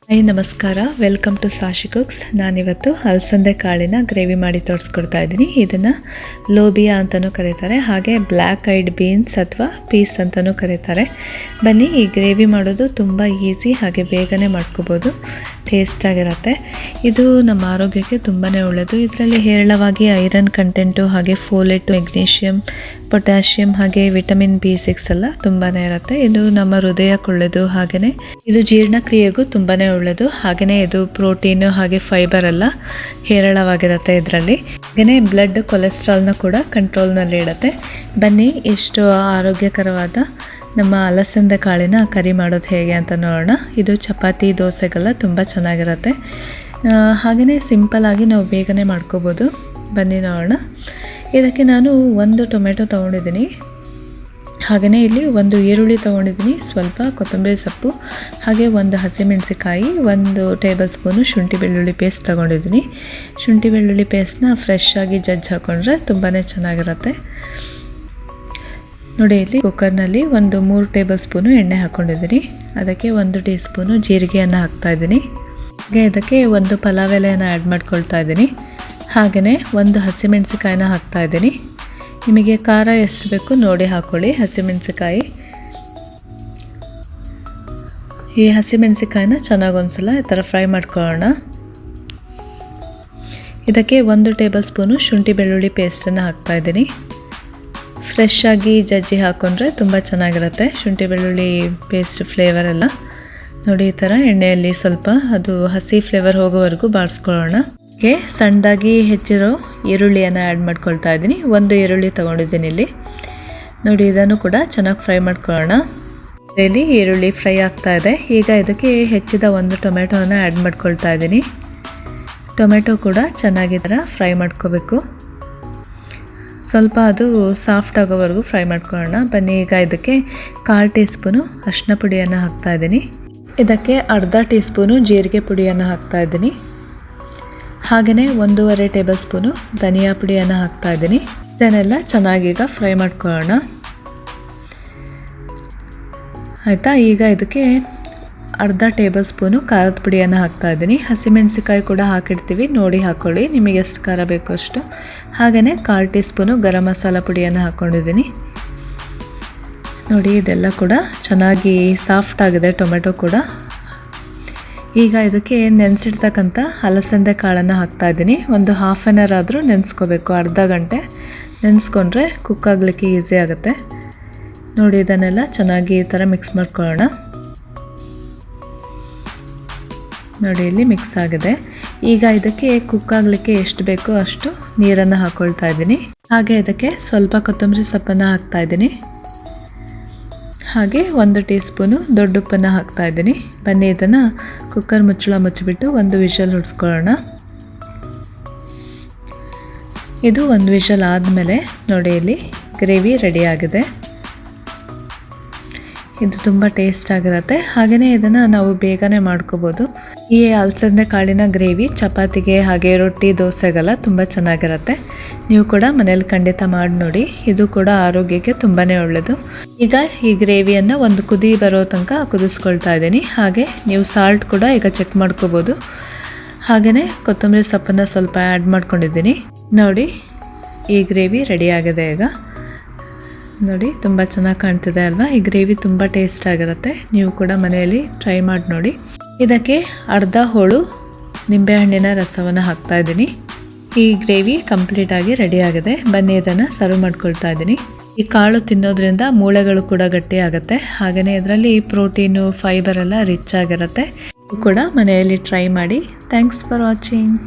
Hi ನಮಸ್ಕಾರ, welcome to ಸಾಶಿ cooks. ನಾನಿವತ್ತು ಅಲಸಂದೆ ಕಾಳಿನ ಗ್ರೇವಿ ಮಾಡಿ ತೋರಿಸ್ಕೊಡ್ತಾ ಇದ್ದೀನಿ. ಇದನ್ನು ಲೋಬಿಯಾ ಅಂತಲೂ ಕರೀತಾರೆ, ಹಾಗೆ ಬ್ಲ್ಯಾಕ್ ಐಡ್ ಬೀನ್ಸ್ ಅಥವಾ ಪೀಸ್ ಅಂತಲೂ ಕರೀತಾರೆ. ಬನ್ನಿ, ಈ ಗ್ರೇವಿ ಮಾಡೋದು ತುಂಬ ಈಸಿ, ಹಾಗೆ ಬೇಗನೆ ಮಾಡ್ಕೋಬೋದು, ಟೇಸ್ಟಾಗಿರುತ್ತೆ. ಇದು ನಮ್ಮ ಆರೋಗ್ಯಕ್ಕೆ ತುಂಬಾ ಒಳ್ಳೆಯದು. ಇದರಲ್ಲಿ ಹೇರಳವಾಗಿ ಐರನ್ ಕಂಟೆಂಟು, ಹಾಗೆ ಫೋಲೇಟು, ಮೆಗ್ನೀಷಿಯಮ್, ಪೊಟ್ಯಾಷಿಯಮ್, ಹಾಗೆ ವಿಟಮಿನ್ B6 ಎಲ್ಲ ತುಂಬಾ ಇರುತ್ತೆ. ಇದು ನಮ್ಮ ಹೃದಯಕ್ಕೆ ಒಳ್ಳೆಯದು, ಹಾಗೆಯೇ ಇದು ಜೀರ್ಣಕ್ರಿಯೆಗೂ ತುಂಬಾ ಒಳ್ಳೆಯದು. ಹಾಗೆಯೇ ಇದು ಪ್ರೋಟೀನು ಹಾಗೆ ಫೈಬರ್ ಎಲ್ಲ ಹೇರಳವಾಗಿರುತ್ತೆ ಇದರಲ್ಲಿ. ಹಾಗೆಯೇ ಬ್ಲಡ್ ಕೊಲೆಸ್ಟ್ರಾಲ್ನ ಕೂಡ ಕಂಟ್ರೋಲ್ನಲ್ಲಿ ಇಡುತ್ತೆ. ಬನ್ನಿ, ಇಷ್ಟು ಆರೋಗ್ಯಕರವಾದ ನಮ್ಮ ಅಲಸಂದೆ ಕಾಳಿನ ಕರಿ ಮಾಡೋದು ಹೇಗೆ ಅಂತ ನೋಡೋಣ. ಇದು ಚಪಾತಿ, ದೋಸೆಗೆಲ್ಲ ತುಂಬ ಚೆನ್ನಾಗಿರುತ್ತೆ. ಹಾಗೆಯೇ ಸಿಂಪಲ್ಲಾಗಿ ನಾವು ಬೇಗನೆ ಮಾಡ್ಕೋಬೋದು. ಬನ್ನಿ ನೋಡೋಣ. ಇದಕ್ಕೆ ನಾನು 1 ಟೊಮೆಟೊ ತೊಗೊಂಡಿದ್ದೀನಿ, ಹಾಗೆಯೇ ಇಲ್ಲಿ 1 ಈರುಳ್ಳಿ ತೊಗೊಂಡಿದ್ದೀನಿ, ಸ್ವಲ್ಪ ಕೊತ್ತಂಬರಿ ಸೊಪ್ಪು, ಹಾಗೆ 1 ಹಸಿಮೆಣಸಿಕಾಯಿ, 1 ಟೇಬಲ್ ಸ್ಪೂನು ಶುಂಠಿ ಬೆಳ್ಳುಳ್ಳಿ ಪೇಸ್ಟ್ ತೊಗೊಂಡಿದ್ದೀನಿ. ಶುಂಠಿ ಬೆಳ್ಳುಳ್ಳಿ ಪೇಸ್ಟ್ನ ಫ್ರೆಶ್ ಆಗಿ ಜಜ್ಜಿ ಹಾಕೊಂಡ್ರೆ ತುಂಬಾ ಚೆನ್ನಾಗಿರುತ್ತೆ. ನೋಡಿ, ಇಲ್ಲಿ ಕುಕ್ಕರ್ನಲ್ಲಿ 3 ಟೇಬಲ್ ಸ್ಪೂನು ಎಣ್ಣೆ ಹಾಕ್ಕೊಂಡಿದ್ದೀನಿ. ಅದಕ್ಕೆ 1 ಟೀ ಸ್ಪೂನು ಜೀರಿಗೆಯನ್ನು ಹಾಕ್ತಾಯಿದ್ದೀನಿ. ಹಾಗೆ ಇದಕ್ಕೆ 1 ಪಲಾವ್ ಎಲೆಯನ್ನು ಆ್ಯಡ್ ಮಾಡ್ಕೊಳ್ತಾ ಇದ್ದೀನಿ. ಹಾಗೆಯೇ 1 ಹಸಿಮೆಣಸಿಕಾಯಿನ ಹಾಕ್ತಾಯಿದ್ದೀನಿ. ನಿಮಗೆ ಖಾರ ಎಷ್ಟು ಬೇಕು ನೋಡಿ ಹಾಕ್ಕೊಳ್ಳಿ ಹಸಿಮೆಣಸಿಕಾಯಿ. ಈ ಹಸಿಮೆಣಸಿಕಾಯಿನ ಚೆನ್ನಾಗಿ ಒಂದ್ಸಲ ಈ ಥರ ಫ್ರೈ ಮಾಡ್ಕೊಳ್ಳೋಣ. ಇದಕ್ಕೆ 1 ಟೇಬಲ್ ಸ್ಪೂನು ಶುಂಠಿ ಬೆಳ್ಳುಳ್ಳಿ ಪೇಸ್ಟನ್ನು ಹಾಕ್ತಾಯಿದ್ದೀನಿ. ಫ್ರೆಶ್ ಆಗಿ ಜಜ್ಜಿ ಹಾಕ್ಕೊಂಡ್ರೆ ತುಂಬ ಚೆನ್ನಾಗಿರುತ್ತೆ ಶುಂಠಿ ಬೆಳ್ಳುಳ್ಳಿ ಪೇಸ್ಟ್ ಫ್ಲೇವರ್ ಎಲ್ಲ. ನೋಡಿ, ಈ ಥರ ಎಣ್ಣೆಯಲ್ಲಿ ಸ್ವಲ್ಪ ಅದು ಹಸಿ ಫ್ಲೇವರ್ ಹೋಗೋವರೆಗೂ ಬಾಡಿಸ್ಕೊಳ್ಳೋಣ. ಹಾಗೆ ಸಣ್ಣದಾಗಿ ಹೆಚ್ಚಿರೋ ಈರುಳ್ಳಿಯನ್ನು ಆ್ಯಡ್ ಮಾಡ್ಕೊಳ್ತಾ ಇದ್ದೀನಿ. 1 ಈರುಳ್ಳಿ ತೊಗೊಂಡಿದ್ದೀನಿ ಇಲ್ಲಿ. ನೋಡಿ, ಇದನ್ನು ಕೂಡ ಚೆನ್ನಾಗಿ ಫ್ರೈ ಮಾಡ್ಕೊಳ್ಳೋಣ. ಇಲ್ಲಿ ಈರುಳ್ಳಿ ಫ್ರೈ ಆಗ್ತಾ ಇದೆ. ಈಗ ಇದಕ್ಕೆ ಹೆಚ್ಚಿದ 1 ಟೊಮೆಟೊನ ಆ್ಯಡ್ ಮಾಡ್ಕೊಳ್ತಾ ಇದ್ದೀನಿ. ಟೊಮೆಟೊ ಕೂಡ ಚೆನ್ನಾಗಿ ಥರ ಫ್ರೈ ಮಾಡ್ಕೋಬೇಕು. ಸ್ವಲ್ಪ ಅದು ಸಾಫ್ಟ್ ಆಗೋವರೆಗೂ ಫ್ರೈ ಮಾಡ್ಕೊಳ್ಳೋಣ. ಬನ್ನಿ, ಈಗ ಇದಕ್ಕೆ 1/4 ಟೀ ಸ್ಪೂನು ಅರಿಶಿನ ಪುಡಿಯನ್ನು ಹಾಕ್ತಾಯಿದ್ದೀನಿ. ಇದಕ್ಕೆ ಅರ್ಧ ಟೀ ಸ್ಪೂನು ಜೀರಿಗೆ ಪುಡಿಯನ್ನು ಹಾಕ್ತಾಯಿದ್ದೀನಿ. ಹಾಗೆಯೇ 1.5 ಟೇಬಲ್ ಸ್ಪೂನು ಧನಿಯಾ ಪುಡಿಯನ್ನು ಹಾಕ್ತಾಯಿದ್ದೀನಿ. ಇದನ್ನೆಲ್ಲ ಚೆನ್ನಾಗೀಗ ಫ್ರೈ ಮಾಡ್ಕೊಳ್ಳೋಣ. ಆಯಿತಾ? ಈಗ ಇದಕ್ಕೆ ಅರ್ಧ ಟೇಬಲ್ ಸ್ಪೂನು ಖಾರದ ಪುಡಿಯನ್ನು ಹಾಕ್ತಾಯಿದ್ದೀನಿ. ಹಸಿಮೆಣಸಿಕಾಯಿ ಕೂಡ ಹಾಕಿಡ್ತೀವಿ, ನೋಡಿ ಹಾಕ್ಕೊಳ್ಳಿ, ನಿಮಗೆ ಎಷ್ಟು ಖಾರ ಬೇಕೋ ಅಷ್ಟು. ಹಾಗೆಯೇ 1/4 ಟೀ ಸ್ಪೂನು ಗರಂ ಮಸಾಲ ಪುಡಿಯನ್ನು ಹಾಕ್ಕೊಂಡಿದ್ದೀನಿ. ನೋಡಿ, ಇದೆಲ್ಲ ಕೂಡ ಚೆನ್ನಾಗಿ ಸಾಫ್ಟ್ ಆಗಿದೆ ಟೊಮೆಟೊ ಕೂಡ. ಈಗ ಇದಕ್ಕೆ ನೆನೆಸಿಡ್ತಕ್ಕಂಥ ಅಲಸಂದೆ ಕಾಳನ್ನು ಹಾಕ್ತಾಯಿದ್ದೀನಿ. ಒಂದು ಹಾಫ್ ಆನ್ ಅವರ್ ಆದರೂ ನೆನೆಸ್ಕೋಬೇಕು, ಅರ್ಧ ಗಂಟೆ ನೆನೆಸ್ಕೊಂಡ್ರೆ ಕುಕ್ ಆಗಲಿಕ್ಕೆ ಈಸಿ ಆಗುತ್ತೆ. ನೋಡಿ, ಇದನ್ನೆಲ್ಲ ಚೆನ್ನಾಗಿ ಈ ಥರ ಮಿಕ್ಸ್ ಮಾಡ್ಕೊಳ್ಳೋಣ. ನೋಡಿ, ಇಲ್ಲಿ ಮಿಕ್ಸ್ ಆಗಿದೆ. ಈಗ ಇದಕ್ಕೆ ಕುಕ್ ಆಗಲಿಕ್ಕೆ ಎಷ್ಟು ಬೇಕೋ ಅಷ್ಟು ನೀರನ್ನು ಹಾಕ್ಕೊಳ್ತಾ ಇದ್ದೀನಿ. ಹಾಗೆ ಇದಕ್ಕೆ ಸ್ವಲ್ಪ ಕೊತ್ತಂಬರಿ ಸೊಪ್ಪನ್ನು ಹಾಕ್ತಾ ಇದ್ದೀನಿ. ಹಾಗೆ 1 ಟೀ ಸ್ಪೂನು ದೊಡ್ಡ ಉಪ್ಪನ್ನು ಹಾಕ್ತಾ ಇದ್ದೀನಿ. ಬನ್ನಿ, ಇದನ್ನು ಕುಕ್ಕರ್ ಮುಚ್ಚಳ ಮುಚ್ಚಿಬಿಟ್ಟು 1 ವಿಷಲ್ ಹೊಡ್ಸ್ಕೊಳ್ಳೋಣ. ಇದು 1 ವಿಷಲ್ ಆದಮೇಲೆ ನೋಡಿ, ಇಲ್ಲಿ ಗ್ರೇವಿ ರೆಡಿ ಆಗಿದೆ. ಇದು ತುಂಬ ಟೇಸ್ಟ್ ಆಗಿರುತ್ತೆ. ಹಾಗೆಯೇ ಇದನ್ನು ನಾವು ಬೇಗನೆ ಮಾಡ್ಕೋಬೋದು. ಈ ಅಲಸಂದೆ ಕಾಳಿನ ಗ್ರೇವಿ ಚಪಾತಿಗೆ, ಹಾಗೆ ರೊಟ್ಟಿ, ದೋಸೆಗೆಲ್ಲ ತುಂಬ ಚೆನ್ನಾಗಿರುತ್ತೆ. ನೀವು ಕೂಡ ಮನೇಲಿ ಖಂಡಿತ ಮಾಡಿ ನೋಡಿ. ಇದು ಕೂಡ ಆರೋಗ್ಯಕ್ಕೆ ತುಂಬಾ ಒಳ್ಳೆಯದು. ಈಗ ಈ ಗ್ರೇವಿಯನ್ನು 1 ಕುದಿ ಬರೋ ತನಕ ಕುದಿಸ್ಕೊಳ್ತಾ ಇದ್ದೀನಿ. ಹಾಗೆ ನೀವು ಸಾಲ್ಟ್ ಕೂಡ ಈಗ ಚೆಕ್ ಮಾಡ್ಕೋಬೋದು. ಹಾಗೆಯೇ ಕೊತ್ತಂಬರಿ ಸೊಪ್ಪನ್ನು ಸ್ವಲ್ಪ ಆ್ಯಡ್ ಮಾಡ್ಕೊಂಡಿದ್ದೀನಿ. ನೋಡಿ, ಈ ಗ್ರೇವಿ ರೆಡಿ ಆಗಿದೆ. ಈಗ ನೋಡಿ, ತುಂಬ ಚೆನ್ನಾಗಿ ಕಾಣ್ತಿದೆ ಅಲ್ವಾ? ಈ ಗ್ರೇವಿ ತುಂಬ ಟೇಸ್ಟ್ ಆಗಿರುತ್ತೆ. ನೀವು ಕೂಡ ಮನೆಯಲ್ಲಿ ಟ್ರೈ ಮಾಡಿ ನೋಡಿ. ಇದಕ್ಕೆ ಅರ್ಧ ಹೋಳು ನಿಂಬೆಹಣ್ಣಿನ ರಸವನ್ನು ಹಾಕ್ತಾ ಇದ್ದೀನಿ. ಈ ಗ್ರೇವಿ ಕಂಪ್ಲೀಟಾಗಿ ರೆಡಿ ಆಗಿದೆ. ಬನ್ನಿ, ಇದನ್ನು ಸರ್ವ್ ಮಾಡ್ಕೊಳ್ತಾ ಇದ್ದೀನಿ. ಈ ಕಾಳು ತಿನ್ನೋದ್ರಿಂದ ಮೂಳೆಗಳು ಕೂಡ ಗಟ್ಟಿ ಆಗುತ್ತೆ. ಹಾಗೆಯೇ ಇದರಲ್ಲಿ ಪ್ರೋಟೀನು, ಫೈಬರ್ ಎಲ್ಲ ರಿಚ್ ಆಗಿರುತ್ತೆ. ಇದು ಕೂಡ ಮನೆಯಲ್ಲಿ ಟ್ರೈ ಮಾಡಿ. Thanks for watching.